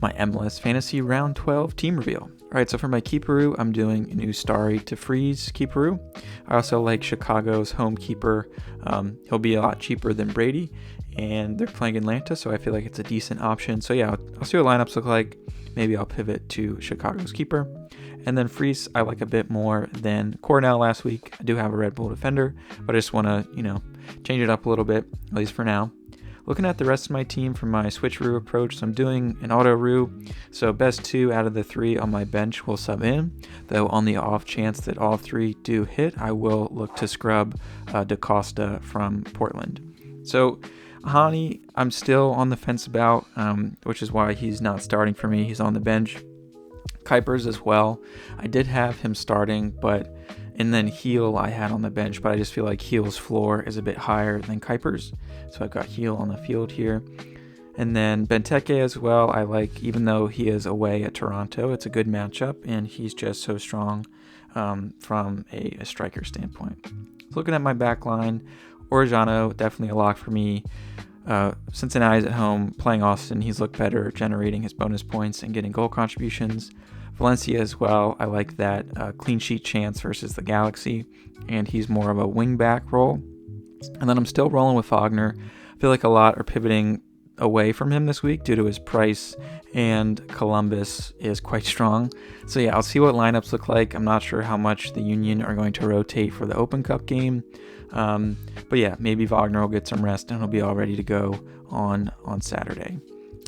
My MLS Fantasy Round 12 team reveal. Alright, so for my keeperoo, I'm doing a new Starry to Freeze keeperoo. I also like Chicago's home keeper. He'll be a lot cheaper than Brady, and they're playing Atlanta, so I feel like it's a decent option. So yeah, I'll see what lineups look like. Maybe I'll pivot to Chicago's keeper. And then Freeze, I like a bit more than Cornell last week. I do have a Red Bull defender, but I just want to, change it up a little bit, at least for now. Looking at the rest of my team from my switcheroo approach, so I'm doing an auto-roo, so best 2 out of the 3 on my bench will sub in, though on the off chance that all 3 do hit, I will look to scrub DaCosta from Portland. So Hani, I'm still on the fence about, which is why he's not starting for me. He's on the bench. Kuipers as well. I did have him starting, and then Heel I had on the bench, but I just feel like Heel's floor is a bit higher than Kuipers. So I've got Heel on the field here. And then Benteke as well, I like, even though he is away at Toronto, it's a good matchup, and he's just so strong from a striker standpoint. Looking at my back line, Orejano, definitely a lock for me. Cincinnati's at home, playing Austin, he's looked better, generating his bonus points and getting goal contributions. Valencia as well, I like that clean sheet chance versus the Galaxy, and he's more of a wing back role. And then I'm still rolling with Wagner. I feel like a lot are pivoting away from him this week due to his price, and Columbus is quite strong. So yeah, I'll see what lineups look like. I'm not sure how much the Union are going to rotate for the Open Cup game. But yeah, maybe Wagner will get some rest and he'll be all ready to go on Saturday.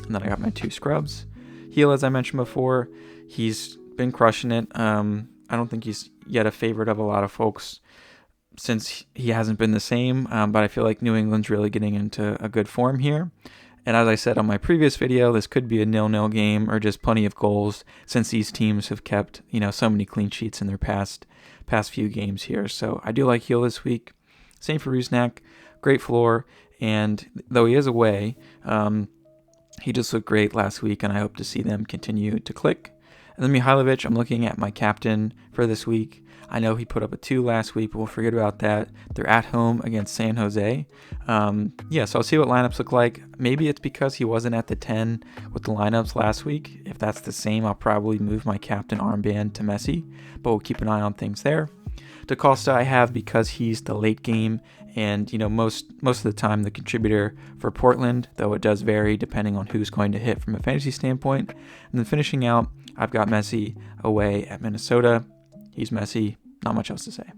And then I got my 2 scrubs. Heel, as I mentioned before, he's been crushing it. I don't think he's yet a favorite of a lot of folks since he hasn't been the same, but I feel like New England's really getting into a good form here. And as I said on my previous video, this could be a 0-0 game or just plenty of goals since these teams have kept, so many clean sheets in their past few games here. So I do like Heel this week. Same for Rusnak, great floor, and though he is away, he just looked great last week, and I hope to see them continue to click. And then Mihailovic, I'm looking at my captain for this week. I know he put up a 2 last week, but we'll forget about that. They're at home against San Jose. So I'll see what lineups look like. Maybe it's because he wasn't at the 10 with the lineups last week. If that's the same, I'll probably move my captain armband to Messi, but we'll keep an eye on things there. DaCosta I have because he's the late game and, most of the time the contributor for Portland, though it does vary depending on who's going to hit from a fantasy standpoint. And then finishing out, I've got Messi away at Minnesota. He's Messi, not much else to say.